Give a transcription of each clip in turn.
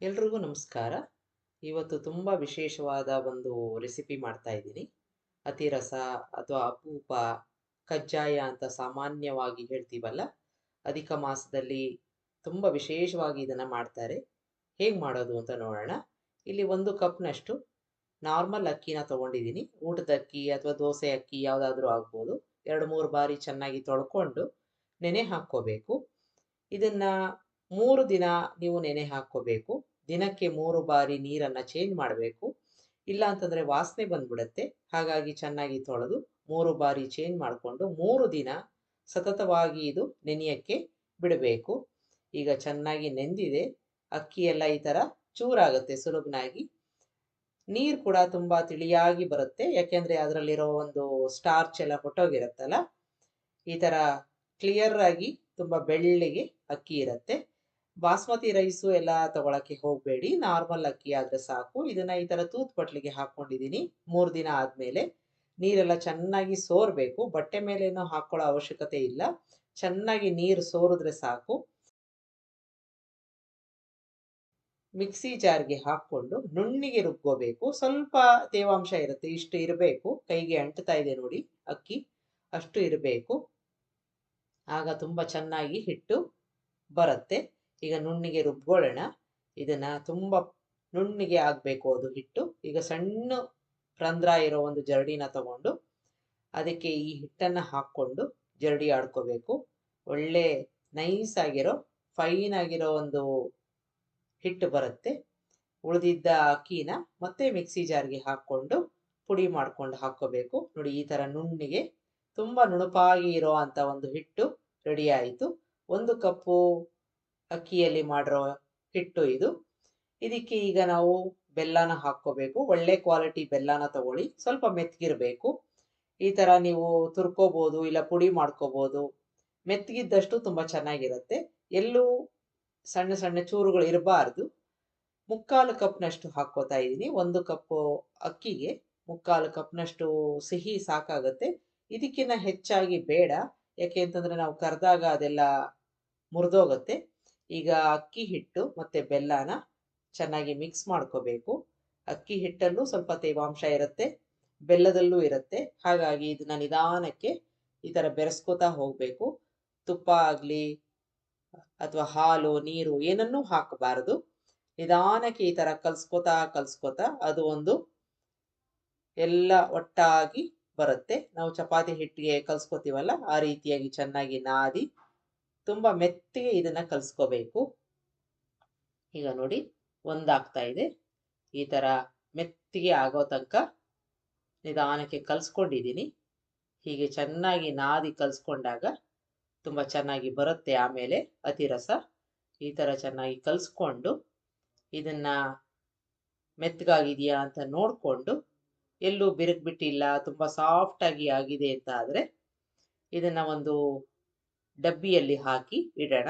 ಎಲ್ರಿಗೂ ನಮಸ್ಕಾರ. ಇವತ್ತು ತುಂಬ ವಿಶೇಷವಾದ ಒಂದು ರೆಸಿಪಿ ಮಾಡ್ತಾ ಇದ್ದೀನಿ. ಅತಿರಸ ಅಥವಾ ಅಪೂಪ, ಕಜ್ಜಾಯ ಅಂತ ಸಾಮಾನ್ಯವಾಗಿ ಹೇಳ್ತೀವಲ್ಲ, ಅಧಿಕ ಮಾಸದಲ್ಲಿ ತುಂಬ ವಿಶೇಷವಾಗಿ ಇದನ್ನು ಮಾಡ್ತಾರೆ. ಹೇಗೆ ಮಾಡೋದು ಅಂತ ನೋಡೋಣ. ಇಲ್ಲಿ 1 ಕಪ್‌ನಷ್ಟು ನಾರ್ಮಲ್ ಅಕ್ಕಿನ ತಗೊಂಡಿದ್ದೀನಿ. ಊಟದ ಅಕ್ಕಿ ಅಥವಾ ದೋಸೆ ಅಕ್ಕಿ ಯಾವುದಾದ್ರೂ ಆಗ್ಬೋದು. 2, 3 ಬಾರಿ ಚೆನ್ನಾಗಿ ತೊಳ್ಕೊಂಡು ನೆನೆ ಹಾಕ್ಕೋಬೇಕು. ಇದನ್ನ 3 ದಿನ ನೀವು ನೆನೆ ಹಾಕ್ಕೋಬೇಕು. ದಿನಕ್ಕೆ 3 ಬಾರಿ ನೀರನ್ನ ಚೇಂಜ್ ಮಾಡಬೇಕು. ಇಲ್ಲ ಅಂತಂದ್ರೆ ವಾಸನೆ ಬಂದ್ಬಿಡತ್ತೆ. ಹಾಗಾಗಿ ಚೆನ್ನಾಗಿ ತೊಳೆದು 3 ಬಾರಿ ಚೇಂಜ್ ಮಾಡಿಕೊಂಡು 3 ದಿನ ಸತತವಾಗಿ ಇದು ನೆನೆಯಕ್ಕೆ ಬಿಡಬೇಕು. ಈಗ ಚೆನ್ನಾಗಿ ನೆಂದಿದೆ. ಅಕ್ಕಿ ಎಲ್ಲ ಈ ತರ ಚೂರಾಗುತ್ತೆ ಸುಲಭನಾಗಿ. ನೀರು ಕೂಡ ತುಂಬಾ ತಿಳಿಯಾಗಿ ಬರುತ್ತೆ. ಯಾಕೆಂದ್ರೆ ಅದರಲ್ಲಿರೋ ಒಂದು ಸ್ಟಾರ್ಚ್ ಎಲ್ಲ ಹೊಟ್ಟೋಗಿರತ್ತಲ್ಲ. ಈ ತರ ಕ್ಲಿಯರ್ ಆಗಿ ತುಂಬಾ ಬೆಳ್ಳಗೆ ಅಕ್ಕಿ ಇರತ್ತೆ. ಬಾಸ್ಮತಿ ರೈಸು ಎಲ್ಲ ತಗೊಳಕ್ಕೆ ಹೋಗಬೇಡಿ. ನಾರ್ಮಲ್ ಅಕ್ಕಿ ಆದ್ರೆ ಸಾಕು. ಇದನ್ನ ಈ ತರ ತೂತ್ ಬಟ್ಲಿಗೆ ಹಾಕೊಂಡಿದ್ದೀನಿ. 3 ದಿನ ಆದ್ಮೇಲೆ ನೀರೆಲ್ಲ ಚೆನ್ನಾಗಿ ಸೋರ್ಬೇಕು. ಬಟ್ಟೆ ಮೇಲೇನೂ ಹಾಕೊಳ್ಳೋ ಅವಶ್ಯಕತೆ ಇಲ್ಲ. ಚೆನ್ನಾಗಿ ನೀರು ಸೋರಿದ್ರೆ ಸಾಕು. ಮಿಕ್ಸಿ ಜಾರ್ಗೆ ಹಾಕೊಂಡು ನುಣ್ಣಿಗೆ ರುಬ್ಕೋಬೇಕು. ಸ್ವಲ್ಪ ತೇವಾಂಶ ಇರುತ್ತೆ. ಇಷ್ಟು ಇರಬೇಕು. ಕೈಗೆ ಅಂಟ್ತಾ ಇದೆ ನೋಡಿ ಅಕ್ಕಿ. ಅಷ್ಟು ಇರಬೇಕು. ಆಗ ತುಂಬ ಚೆನ್ನಾಗಿ ಹಿಟ್ಟು ಬರುತ್ತೆ. ಈಗ ನುಣ್ಣಿಗೆ ರುಬ್ಕೊಳ್ಳೋಣ. ಇದನ್ನ ತುಂಬ ನುಣ್ಣಿಗೆ ಆಗಬೇಕು ಅದು ಹಿಟ್ಟು. ಈಗ ಸಣ್ಣ ರಂಧ್ರ ಇರೋ ಒಂದು ಜರಡಿನ ತಗೊಂಡು ಅದಕ್ಕೆ ಈ ಹಿಟ್ಟನ್ನು ಹಾಕ್ಕೊಂಡು ಜರಡಿ ಆಡ್ಕೋಬೇಕು. ಒಳ್ಳೆ ನೈಸ್ ಆಗಿರೋ ಫೈನ್ ಆಗಿರೋ ಒಂದು ಹಿಟ್ಟು ಬರುತ್ತೆ. ಉಳಿದಿದ್ದ ಅಕ್ಕಿನ ಮತ್ತೆ ಮಿಕ್ಸಿ ಜಾರ್ಗೆ ಹಾಕ್ಕೊಂಡು ಪುಡಿ ಮಾಡ್ಕೊಂಡು ಹಾಕ್ಕೋಬೇಕು. ನೋಡಿ ಈ ಥರ ನುಣ್ಣಿಗೆ ತುಂಬ ನುಣುಪಾಗಿ ಇರೋ ಅಂಥ ಒಂದು ಹಿಟ್ಟು ರೆಡಿ ಆಯಿತು. 1 ಕಪ್ಪು ಅಕ್ಕಿಯಲ್ಲಿ ಮಾಡಿರೋ ಹಿಟ್ಟು ಇದು. ಇದಕ್ಕೆ ಈಗ ನಾವು ಬೆಲ್ಲನ ಹಾಕ್ಕೋಬೇಕು. ಒಳ್ಳೆ ಕ್ವಾಲಿಟಿ ಬೆಲ್ಲನ ತಗೊಳ್ಳಿ. ಸ್ವಲ್ಪ ಮೆತ್ತಗಿರಬೇಕು. ಈ ಥರ ನೀವು ತುರ್ಕೋಬೋದು, ಇಲ್ಲ ಪುಡಿ ಮಾಡ್ಕೋಬೋದು. ಮೆತ್ತಗಿದ್ದಷ್ಟು ತುಂಬ ಚೆನ್ನಾಗಿರುತ್ತೆ. ಎಲ್ಲೂ ಸಣ್ಣ ಸಣ್ಣ ಚೂರುಗಳು ಇರಬಾರ್ದು. 3/4 ಕಪ್‌ನಷ್ಟು ಹಾಕ್ಕೋತಾ ಇದ್ದೀನಿ. 1 ಕಪ್ಪು ಅಕ್ಕಿಗೆ 3/4 ಕಪ್‌ನಷ್ಟು ಸಿಹಿ ಸಾಕಾಗುತ್ತೆ. ಇದಕ್ಕಿಂತ ಹೆಚ್ಚಾಗಿ ಬೇಡ. ಯಾಕೆ ಅಂತಂದ್ರೆ ನಾವು ಕರೆದಾಗ ಅದೆಲ್ಲ ಮುರಿದೋಗುತ್ತೆ. ಈಗ ಅಕ್ಕಿ ಹಿಟ್ಟು ಮತ್ತೆ ಬೆಲ್ಲನ ಚೆನ್ನಾಗಿ ಮಿಕ್ಸ್ ಮಾಡ್ಕೋಬೇಕು. ಅಕ್ಕಿ ಹಿಟ್ಟಲ್ಲೂ ಸ್ವಲ್ಪ ತೇವಾಂಶ ಇರುತ್ತೆ, ಬೆಲ್ಲದಲ್ಲೂ ಇರುತ್ತೆ. ಹಾಗಾಗಿ ಇದನ್ನ ನಿಧಾನಕ್ಕೆ ಈ ಥರ ಬೆರೆಸ್ಕೋತಾ ಹೋಗಬೇಕು. ತುಪ್ಪ ಆಗಲಿ ಅಥವಾ ಹಾಲು, ನೀರು ಏನನ್ನೂ ಹಾಕಬಾರದು. ನಿಧಾನಕ್ಕೆ ಈ ಥರ ಕಲ್ಸ್ಕೋತಾ ಅದು ಒಂದು ಎಲ್ಲ ಒಟ್ಟಾಗಿ ಬರುತ್ತೆ. ನಾವು ಚಪಾತಿ ಹಿಟ್ಟಿಗೆ ಕಲ್ಸ್ಕೋತೀವಲ್ಲ ಆ ರೀತಿಯಾಗಿ ಚೆನ್ನಾಗಿ ನಾದಿ ತುಂಬಾ ಮೆತ್ತಗೆ ಇದನ್ನ ಕಲ್ಸ್ಕೋಬೇಕು. ಈಗ ನೋಡಿ ಒಂದಾಗ್ತಾ ಇದೆ. ಈ ತರ ಮೆತ್ತಗೆ ಆಗೋ ತನಕ ನಿಧಾನಕ್ಕೆ ಕಲ್ಸ್ಕೊಂಡಿದ್ದೀನಿ. ಹೀಗೆ ಚೆನ್ನಾಗಿ ನಾದಿ ಕಲ್ಸ್ಕೊಂಡಾಗ ತುಂಬ ಚೆನ್ನಾಗಿ ಬರುತ್ತೆ. ಆಮೇಲೆ ಅತಿರಸ ಈ ಥರ ಚೆನ್ನಾಗಿ ಕಲ್ಸ್ಕೊಂಡು ಇದನ್ನ ಮೆತ್ತಗಾಗಿದೆಯಾ ಅಂತ ನೋಡಿಕೊಂಡು ಎಲ್ಲೂ ಬಿರುಕ್ಬಿಟ್ಟಿಲ್ಲ, ತುಂಬ ಸಾಫ್ಟಾಗಿ ಆಗಿದೆ ಅಂತ ಆದರೆ ಇದನ್ನ ಒಂದು ಡಬ್ಬಿಯಲ್ಲಿ ಹಾಕಿ ಇಡೋಣ.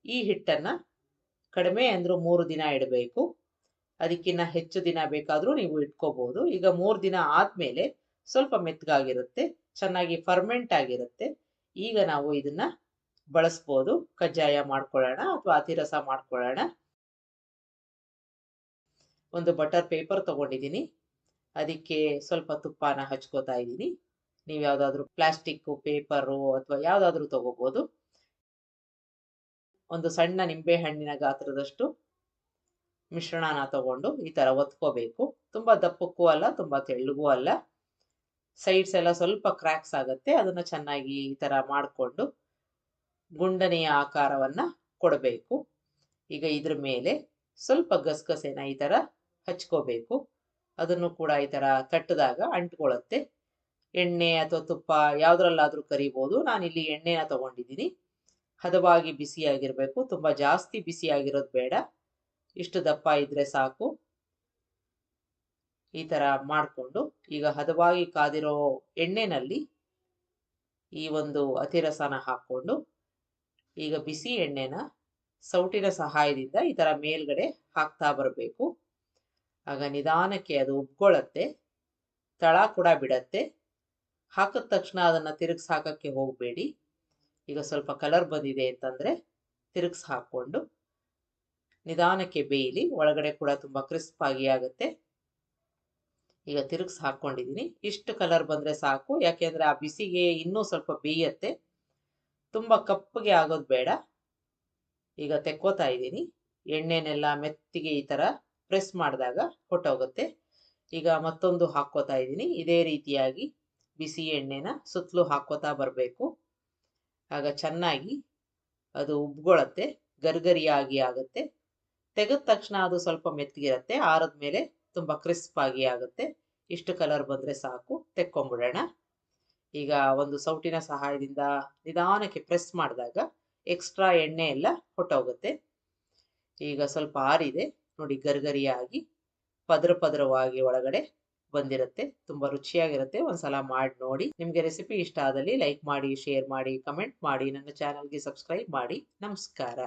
ಈ ಹಿಟ್ಟನ್ನು ಕಡಿಮೆ ಅಂದರೂ 3 ದಿನ ಇಡಬೇಕು. ಅದಕ್ಕಿಂತ ಹೆಚ್ಚು ದಿನ ಬೇಕಾದರೂ ನೀವು ಇಟ್ಕೋಬಹುದು. ಈಗ 3 ದಿನ ಆದಮೇಲೆ ಸ್ವಲ್ಪ ಮೆತ್ತಗಾಗಿರುತ್ತೆ, ಚೆನ್ನಾಗಿ ಫರ್ಮೆಂಟ್ ಆಗಿರುತ್ತೆ. ಈಗ ನಾವು ಇದನ್ನ ಬಳಸ್ಬೋದು. ಕಜ್ಜಾಯ ಮಾಡ್ಕೊಳ್ಳೋಣ ಅಥವಾ ಅತಿರಸ ಮಾಡ್ಕೊಳ್ಳೋಣ. ಒಂದು ಬಟರ್ ಪೇಪರ್ ತಗೊಂಡಿದ್ದೀನಿ. ಅದಕ್ಕೆ ಸ್ವಲ್ಪ ತುಪ್ಪನ ಹಚ್ಕೋತಾ ಇದ್ದೀನಿ. ನೀವು ಯಾವುದಾದ್ರೂ ಪ್ಲಾಸ್ಟಿಕ್ಕು ಪೇಪರು ಅಥವಾ ಯಾವುದಾದ್ರೂ ತಗೋಬೋದು. ಒಂದು ಸಣ್ಣ ನಿಂಬೆ ಹಣ್ಣಿನ ಗಾತ್ರದಷ್ಟು ಮಿಶ್ರಣನ ತಗೊಂಡು ಈ ಥರ ಒತ್ಕೋಬೇಕು. ತುಂಬ ದಪ್ಪಕ್ಕೂ ಅಲ್ಲ, ತುಂಬ ತೆಳ್ಳಗೂ ಅಲ್ಲ. ಸೈಡ್ಸ್ ಎಲ್ಲ ಸ್ವಲ್ಪ ಕ್ರ್ಯಾಕ್ಸ್ ಆಗುತ್ತೆ. ಅದನ್ನು ಚೆನ್ನಾಗಿ ಈ ಥರ ಮಾಡಿಕೊಂಡು ಗುಂಡನೆಯ ಆಕಾರವನ್ನು ಕೊಡಬೇಕು. ಈಗ ಇದ್ರ ಮೇಲೆ ಸ್ವಲ್ಪ ಗಸಗಸೆನ ಈ ಥರ ಹಚ್ಕೋಬೇಕು. ಅದನ್ನು ಕೂಡ ಈ ಥರ ತಟ್ಟಿದಾಗ ಅಂಟ್ಕೊಳ್ಳುತ್ತೆ. ಎಣ್ಣೆ ಅಥವಾ ತುಪ್ಪ ಯಾವುದ್ರಲ್ಲಾದರೂ ಕರಿಬೋದು. ನಾನಿಲ್ಲಿ ಎಣ್ಣೆನ ತಗೊಂಡಿದ್ದೀನಿ. ಹದವಾಗಿ ಬಿಸಿಯಾಗಿರಬೇಕು. ತುಂಬ ಜಾಸ್ತಿ ಬಿಸಿಯಾಗಿರೋದು ಬೇಡ. ಇಷ್ಟು ದಪ್ಪ ಇದ್ರೆ ಸಾಕು. ಈ ಥರ ಮಾಡಿಕೊಂಡು ಈಗ ಹದವಾಗಿ ಕಾದಿರೋ ಎಣ್ಣೆನಲ್ಲಿ ಈ ಒಂದು ಅತಿರಸನ ಹಾಕ್ಕೊಂಡು ಈಗ ಬಿಸಿ ಎಣ್ಣೆನ ಸೌಟಿನ ಸಹಾಯದಿಂದ ಈ ಥರ ಮೇಲ್ಗಡೆ ಹಾಕ್ತಾ ಬರಬೇಕು. ಆಗ ನಿಧಾನಕ್ಕೆ ಅದು ಉಬ್ಕೊಳ್ಳುತ್ತೆ, ತಳ ಕೂಡ ಬಿಡತ್ತೆ. ಹಾಕಿದ ತಕ್ಷಣ ಅದನ್ನು ತಿರುಗಿಸಿ ಹಾಕಕ್ಕೆ ಹೋಗಬೇಡಿ. ಈಗ ಸ್ವಲ್ಪ ಕಲರ್ ಬಂದಿದೆ ಅಂತಂದರೆ ತಿರುಗಿಸಿ ಹಾಕ್ಕೊಂಡು ನಿಧಾನಕ್ಕೆ ಬೇಯಲಿ, ಒಳಗಡೆ ಕೂಡ ತುಂಬ ಕ್ರಿಸ್ಪ್ ಆಗಿ ಆಗುತ್ತೆ. ಈಗ ತಿರುಗಿಸಿ ಹಾಕ್ಕೊಂಡಿದ್ದೀನಿ. ಇಷ್ಟು ಕಲರ್ ಬಂದರೆ ಸಾಕು, ಯಾಕೆಂದರೆ ಆ ಬಿಸಿಗೆ ಇನ್ನೂ ಸ್ವಲ್ಪ ಬೇಯತ್ತೆ, ತುಂಬ ಕಪ್ಪಗೆ ಆಗೋದು ಬೇಡ. ಈಗ ತೆಕ್ಕೋತಾ ಇದ್ದೀನಿ. ಎಣ್ಣೆನೆಲ್ಲ ಮೆತ್ತಿಗೆ ಈ ಥರ ಪ್ರೆಸ್ ಮಾಡಿದಾಗ ಹೊಟ್ಟೋಗುತ್ತೆ. ಈಗ ಮತ್ತೊಂದು ಹಾಕ್ಕೋತಾ ಇದ್ದೀನಿ. ಇದೇ ರೀತಿಯಾಗಿ ಬಿಸಿ ಎಣ್ಣೆನ ಸುತ್ತಲೂ ಹಾಕ್ಕೋತಾ ಬರಬೇಕು. ಆಗ ಚೆನ್ನಾಗಿ ಅದು ಉಬ್ಗೊಳತ್ತೆ, ಗರಿಗರಿಯಾಗಿ ಆಗುತ್ತೆ. ತೆಗೆದ ತಕ್ಷಣ ಅದು ಸ್ವಲ್ಪ ಮೆತ್ತಗಿರುತ್ತೆ, ಆರದ ಮೇಲೆ ತುಂಬ ಕ್ರಿಸ್ಪ್ ಆಗಿ ಆಗುತ್ತೆ. ಇಷ್ಟು ಕಲರ್ ಬಂದರೆ ಸಾಕು, ತೆಕ್ಕೊಂಬಿಡೋಣ. ಈಗ ಒಂದು ಸೌಟಿನ ಸಹಾಯದಿಂದ ನಿಧಾನಕ್ಕೆ ಪ್ರೆಸ್ ಮಾಡಿದಾಗ ಎಕ್ಸ್ಟ್ರಾ ಎಣ್ಣೆ ಎಲ್ಲ ಹೊಟ್ಟೋಗುತ್ತೆ. ಈಗ ಸ್ವಲ್ಪ ಆರಿದೆ ನೋಡಿ, ಗರಿಗರಿಯಾಗಿ ಪದರವಾಗಿ ಒಳಗಡೆ ಬಂದಿರುತ್ತೆ. ತುಂಬ ರುಚಿಯಾಗಿರುತ್ತೆ. ಒಂದ್ಸಲ ಮಾಡಿ ನೋಡಿ. ನಿಮಗೆ ರೆಸಿಪಿ ಇಷ್ಟ ಆದಲ್ಲಿ ಲೈಕ್ ಮಾಡಿ, ಶೇರ್ ಮಾಡಿ, ಕಮೆಂಟ್ ಮಾಡಿ, ನನ್ನ ಚಾನಲ್ಗೆ ಸಬ್ಸ್ಕ್ರೈಬ್ ಮಾಡಿ. ನಮಸ್ಕಾರ.